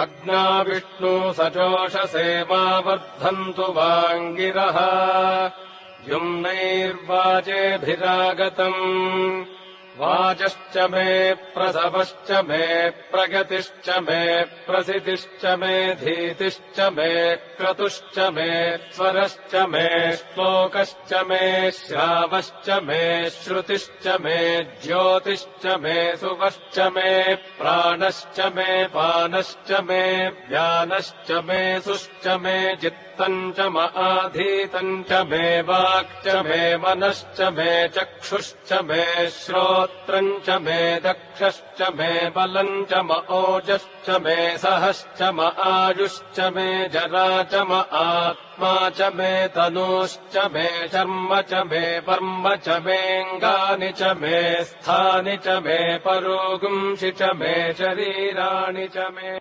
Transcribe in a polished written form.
अग्ना विष्णु सचोषसे मा वर्धन्तु वाङ्गिरः युम्नैर्वाचेभिरागतम् वाचश्च मे प्रसवश्च मे प्रगतिश्च मे प्रसितिश्च मे धीतिश्च मे क्रतुश्च मे स्वरश्च मे श्लोकश्च मे श्रावश्च मे श्रुतिश्च मे ज्योतिश्च मे सुवश्च मे प्राणश्च मे पानश्च मे व्यानश्च मे सुश्च मे चित्तम् च म आधीतम् च मे वाक्च मे मनश्च मे चक्षुश्च मे श्रोत्रम् च मे दक्षश्च मे बलम् च म ओजश्च मे सहश्च म आयुश्च मे जरा च म आत्मा च मे तनूश्च मे शर्म च मे वर्म च मेऽङ्गानि च मे स्थानि च मे परोगुंसि च मे शरीराणि च मे